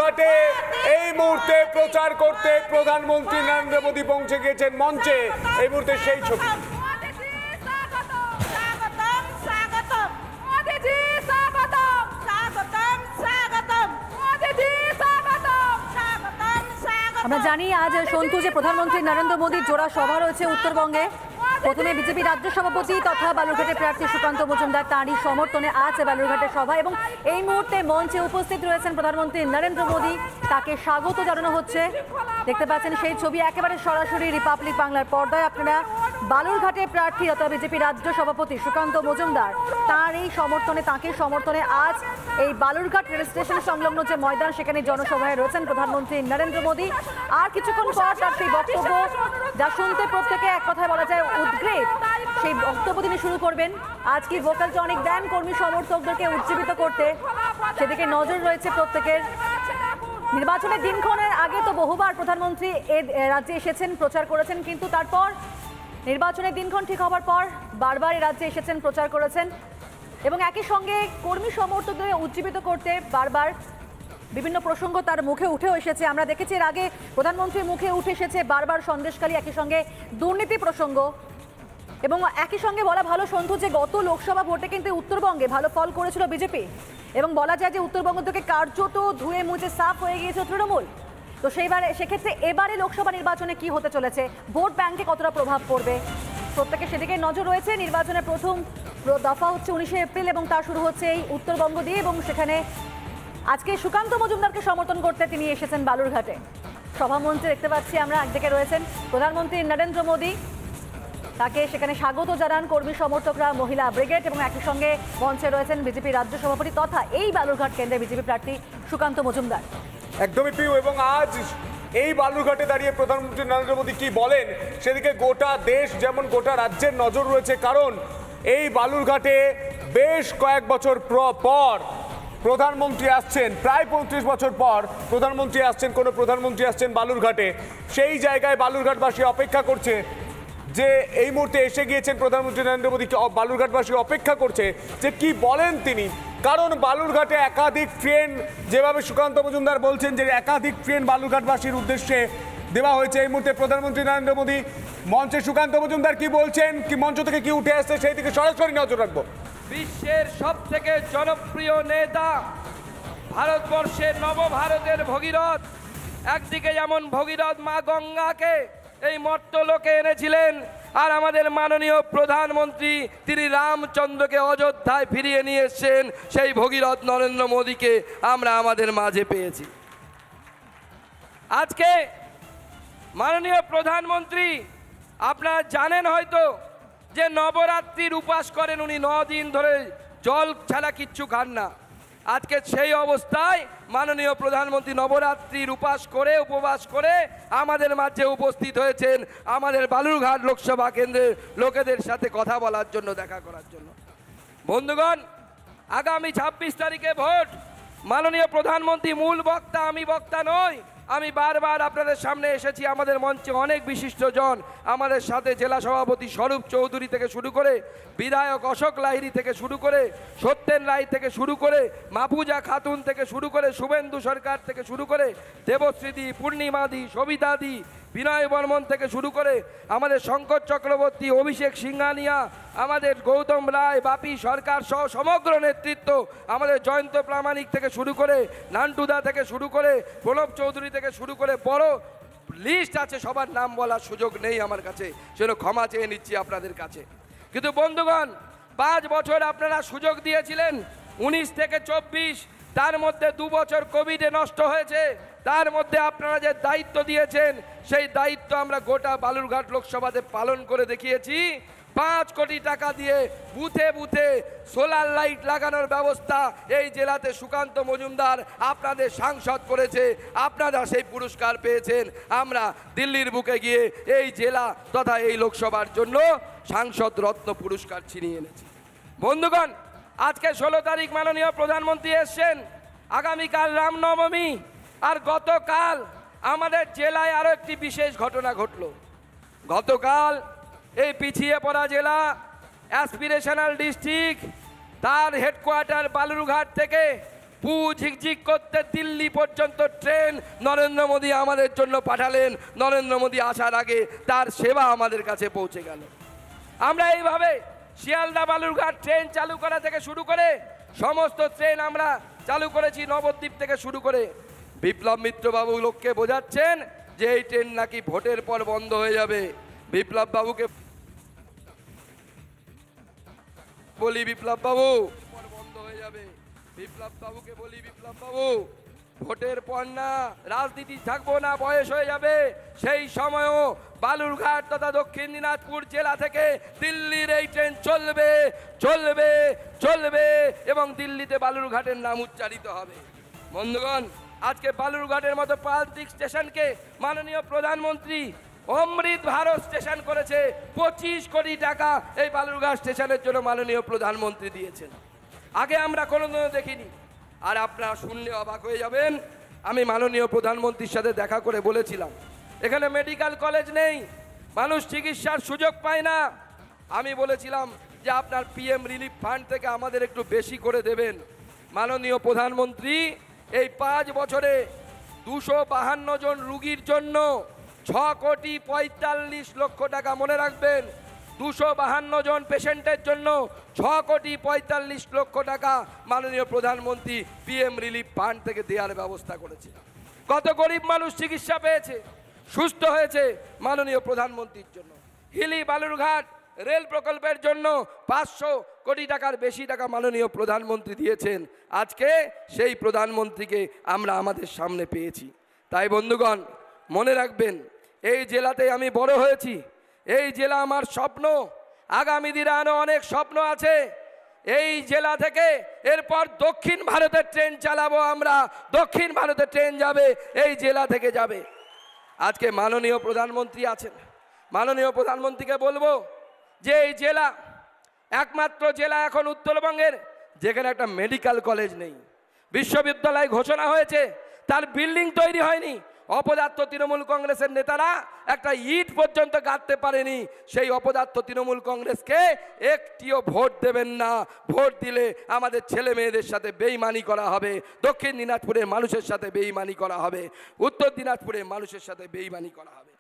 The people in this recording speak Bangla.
বালুরঘাটে এই মুহূর্তে প্রচার করতে প্রধানমন্ত্রী নরেন্দ্র মোদী পৌঁছে গিয়েছেন মঞ্চে। এই মুহূর্তে সেই ছবি। আমরা জানি আজ সন্তু যে প্রধানমন্ত্রী নরেন্দ্র মোদীর জোড়া সভা রয়েছে উত্তরবঙ্গে। প্রথমে বিজেপি রাজ্য সভাপতি তথা বালুরঘাটের প্রার্থী সুকান্ত মজুমদার, তাঁরই সমর্থনে আজ বালুরঘাটের সভা এবং এই মুহূর্তে মঞ্চে উপস্থিত রয়েছেন প্রধানমন্ত্রী নরেন্দ্র মোদী। তাকে স্বাগত জানানো হচ্ছে। দেখতে পাচ্ছেন সেই ছবি একেবারে সরাসরি রিপাবলিক বাংলার পর্দায়। আপনারা বালুরঘাটের প্রার্থী তথা বিজেপি রাজ্য সভাপতি সুকান্ত মজুমদার, তাঁর এই সমর্থনে তাঁকে সমর্থনে আজ এই বালুরঘাট রেল স্টেশন সংলগ্ন যে ময়দান, সেখানে জনসভায় রয়েছেন প্রধানমন্ত্রী নরেন্দ্র মোদী। আর কিছুক্ষণ পর তার সেই বক্তব্য, যা শুনতে প্রত্যেকে এক কথায় বলা যায় উদ্গ্রীব, সেই বক্তব্য তিনি শুরু করবেন। আজ কি ভোকাল টনিক দেন কর্মী সমর্থকদেরকে উজ্জীবিত করতে, সেদিকে নজর রয়েছে প্রত্যেকের। নির্বাচনের দিনক্ষণের আগে তো বহুবার প্রধানমন্ত্রী এ রাজ্যে এসেছেন, প্রচার করেছেন, কিন্তু তারপর নির্বাচনের দিনক্ষণ ঠিক হবার পর বারবার এ রাজ্যে এসেছেন, প্রচার করেছেন এবং একই সঙ্গে কর্মী সমর্থকদের উজ্জীবিত করতে বারবার বিভিন্ন প্রসঙ্গ তার মুখে উঠেও এসেছে। আমরা দেখেছি এর আগে প্রধানমন্ত্রীর মুখে উঠে এসেছে বারবার সন্দেশখালী, একই সঙ্গে দুর্নীতি প্রসঙ্গ। এবং একই সঙ্গে বলা ভালো সন্তু যে গত লোকসভা ভোটে কিন্তু উত্তরবঙ্গে ভালো ফল করেছিল বিজেপি এবং বলা যায় যে উত্তরবঙ্গ থেকে কার্যত ধুয়ে মুছে সাফ হয়ে গিয়েছিল তৃণমূল। তো সেক্ষেত্রে এবারে লোকসভা নির্বাচনে কি হতে চলেছে, ভোট ব্যাংকে কতটা প্রভাব পড়বে, প্রত্যেকে সেদিকে নজর রয়েছে। নির্বাচনের প্রথম দফা হচ্ছে 19শে এপ্রিল এবং তা শুরু হচ্ছে এই উত্তরবঙ্গ দিয়ে এবং সেখানে আজকে সুকান্ত মজুমদারকে সমর্থন করতে তিনি এসেছেন বালুরঘাটে। সভামঞ্চে দেখতে পাচ্ছি আমরা, একদিকে রয়েছেন প্রধানমন্ত্রী নরেন্দ্র মোদী, তাকে সেখানে স্বাগত জানান কর্মী সমর্থকরা, মহিলা ব্রিগেড এবং একই সঙ্গে মঞ্চে রয়েছেন বিজেপি রাজ্য সভাপতি তথা এই বালুরঘাট কেন্দ্রের বিজেপি প্রার্থী সুকান্ত মজুমদার। একদমই প্রিয়। এবং আজ এই বালুরঘাটে দাঁড়িয়ে প্রধানমন্ত্রী নরেন্দ্র মোদী কি বলেন, সেদিকে গোটা দেশ যেমন গোটা রাজ্যের নজর রয়েছে। কারণ এই বালুরঘাটে বেশ কয়েক বছর পর প্রধানমন্ত্রী আসছেন, প্রায় 35 বছর পর প্রধানমন্ত্রী আসছেন, কোনো প্রধানমন্ত্রী আসছেন বালুরঘাটে। সেই জায়গায় বালুরঘাটবাসী অপেক্ষা করছে যে এই মুহূর্তে এসে গিয়েছেন প্রধানমন্ত্রী নরেন্দ্র মোদী, বালুরঘাটবাসী অপেক্ষা করছে যে কি বলেন তিনি। কারণ বালুরঘাটে একাধিক ট্রেন, যেভাবে সুকান্ত মজুমদার বলছেন যে একাধিক ট্রেন বালুরঘাটবাসীর উদ্দেশ্যে দেওয়া হয়েছে। এই মুহূর্তে প্রধানমন্ত্রী নরেন্দ্র মোদী মঞ্চে, সুকান্ত মজুমদার কি বলছেন, কি মঞ্চ থেকে কি উঠে আসছে, সেই দিকে সরাসরি নজর রাখবো। বিশ্বের সবথেকে জনপ্রিয় নেতা, ভারতবর্ষের নবভারতের ভগীরথ, একদিকে যেমন ভগীরথ মা গঙ্গাকে এই মর্তলোকে এনেছিলেন, আর আমাদের মাননীয় প্রধানমন্ত্রী তিনি রামচন্দ্রকে অযোধ্যায় ফিরিয়ে নিয়ে এসেছেন, সেই ভগীরথ নরেন্দ্র মোদীকে আমরা আমাদের মাঝে পেয়েছি। আজকে মাননীয় প্রধানমন্ত্রী, আপনারা জানেন হয়তো যে নবরাত্রির উপাস করেন উনি, 9 দিন ধরে জল ছাড়া কিচ্ছু খান না। আজকে সেই অবস্থায় মাননীয় প্রধানমন্ত্রী নবরাত্রির উপবাস করে আমাদের মাঝে উপস্থিত হয়েছেন, আমাদের বালুরঘাট লোকসভা কেন্দ্রের লোকেদের সাথে কথা বলার জন্য, দেখা করার জন্য। বন্ধুগণ, আগামী 26 তারিখে ভোট। মাননীয় প্রধানমন্ত্রী মূল বক্তা, আমি বক্তা নই। আমি বারবার আপনাদের সামনে এসেছি, আমাদের মঞ্চে অনেক বিশিষ্টজন আমাদের সাথে, জেলা সভাপতি স্বরূপ চৌধুরী থেকে শুরু করে, বিধায়ক অশোক লাহিড়ী থেকে শুরু করে, সত্যেন রায় থেকে শুরু করে, মাহফুজা খাতুন থেকে শুরু করে, শুভেন্দু সরকার থেকে শুরু করে, দেবশ্রীদি, পূর্ণিমাদি, সবিতাদি, বিনয় বর্মন থেকে শুরু করে, আমাদের শঙ্কর চক্রবর্তী, অভিষেক সিংহানিয়া, আমাদের গৌতম রায়, বাপি সরকার সহ সমগ্র নেতৃত্ব, আমাদের জয়ন্ত প্রামাণিক থেকে শুরু করে, নান্টুদা থেকে শুরু করে, প্রণব চৌধুরী থেকে শুরু করে, বড় লিস্ট আছে, সবার নাম বলার সুযোগ নেই আমার কাছে, সেটা ক্ষমা চেয়ে নিচ্ছি আপনাদের কাছে। কিন্তু বন্ধুগণ, 5 বছর আপনারা সুযোগ দিয়েছিলেন, 19 থেকে 24, তার মধ্যে 2 বছর কোভিডে নষ্ট হয়েছে। তার মধ্যে আপনারা যে দায়িত্ব দিয়েছেন, সেই দায়িত্ব আমরা গোটা বালুরঘাট লোকসভাতে পালন করে দেখিয়েছি। 5 কোটি টাকা দিয়ে বুথে বুথে সোলার লাইট লাগানোর ব্যবস্থা এই জেলাতে সুকান্ত মজুমদার আপনাদের সাংসদ করেছে, আপনারা সেই পুরস্কার পেয়েছেন। আমরা দিল্লির বুকে গিয়ে এই জেলা তথা এই লোকসভার জন্য সাংসদ রত্ন পুরস্কার ছিনিয়ে এনেছি। বন্ধুগণ, আজকে 16 তারিখ মাননীয় প্রধানমন্ত্রী এসছেন, আগামীকাল রামনবমী, আর গতকাল আমাদের জেলায় আরো একটি বিশেষ ঘটনা ঘটল। গতকাল এই পিছিয়ে পড়া জেলা, অ্যাসপিরেশনাল ডিস্ট্রিক্ট, তার হেডকোয়ার্টার বালুরঘাট থেকে পু ঝিকঝিক করতে দিল্লি পর্যন্ত ট্রেন নরেন্দ্র মোদী আমাদের জন্য পাঠালেন। নরেন্দ্র মোদী আসার আগে তার সেবা আমাদের কাছে পৌঁছে গেল। আমরা এইভাবে শিয়ালদা বালুরঘাট ট্রেন চালু করা থেকে শুরু করে সমস্ত ট্রেন আমরা চালু করেছি, নবদ্বীপ থেকে শুরু করে। বিপ্লব মিত্র বাবু লোককে বোঝাচ্ছেন যে এই ট্রেন নাকি ভোটের পর বন্ধ হয়ে যাবে। বিপ্লব বাবুকে বলি, বিপ্লব বাবু বন্ধ হয়ে যাবে। বিপ্লব বাবুকে বলি, বিপ্লব বাবু ভোটের পর না, রাজনীতি থাকবো না, বয়স হয়ে যাবে। সেই সময়ও বালুরঘাট তথা দক্ষিণ দিনাজপুর জেলা থেকে দিল্লির এই ট্রেন চলবে চলবে চলবে এবং দিল্লিতে বালুরঘাটের নাম উচ্চারিত হবে। বন্ধুগণ, আজকে বালুরঘাটের মতো প্রান্তিক স্টেশনকে মাননীয় প্রধানমন্ত্রী অমৃত ভারত স্টেশন করেছে। 25 কোটি টাকা এই বালুরঘাট স্টেশনের জন্য মাননীয় প্রধানমন্ত্রী দিয়েছেন। আগে আমরা কোনোদিনও দেখিনি। আর আপনারা শুনলে অবাক হয়ে যাবেন, আমি মাননীয় প্রধানমন্ত্রীর সাথে দেখা করে বলেছিলাম এখানে মেডিকেল কলেজ নেই, মানুষ চিকিৎসার সুযোগ পায় না। আমি বলেছিলাম যে আপনার পিএম রিলিফ ফান্ড থেকে আমাদের একটু বেশি করে দেবেন। মাননীয় প্রধানমন্ত্রী এই 5 বছরে 252 জন রুগীর জন্য 6 কোটি 45 লক্ষ টাকা, মনে রাখবেন 252 জন পেশেন্টের জন্য 6 কোটি 45 লক্ষ টাকা মাননীয় প্রধানমন্ত্রী পিএম রিলিফ ফান্ড থেকে দেওয়ার ব্যবস্থা করেছে। কত গরিব মানুষ চিকিৎসা পেয়েছে, সুস্থ হয়েছে মাননীয় প্রধানমন্ত্রীর জন্য। হিলি বালুরঘাট রেল প্রকল্পের জন্য 500 কোটি টাকার বেশি টাকা মাননীয় প্রধানমন্ত্রী দিয়েছেন। আজকে সেই প্রধানমন্ত্রীকে আমরা আমাদের সামনে পেয়েছি। তাই বন্ধুগণ, মনে রাখবেন এই জেলাতে আমি বড় হয়েছি, এই জেলা আমার স্বপ্ন, আগামী দিনে আরও অনেক স্বপ্ন আছে। এই জেলা থেকে এরপর দক্ষিণ ভারতের ট্রেন চালাবো আমরা, দক্ষিণ ভারতের ট্রেন যাবে এই জেলা থেকে যাবে। আজকে মাননীয় প্রধানমন্ত্রী আছেন, মাননীয় প্রধানমন্ত্রীকে বলবো যে এই জেলা একমাত্র জেলা এখন উত্তরবঙ্গের যেখানে একটা মেডিকেল কলেজ নেই। বিশ্ববিদ্যালয় ঘোষণা হয়েছে, তার বিল্ডিং তৈরি হয়নি। অপদার্থ তৃণমূল কংগ্রেসের নেতারা একটা ইট পর্যন্ত গাঁথতে পারেনি। সেই অপদার্থ তৃণমূল কংগ্রেসকে একটিও ভোট দেবেন না। ভোট দিলে আমাদের ছেলে মেয়েদের সাথে বেইমানি করা হবে, দক্ষিণ দিনাজপুরের মানুষের সাথে বেইমানি করা হবে, উত্তর দিনাজপুরের মানুষের সাথে বেইমানি করা হবে।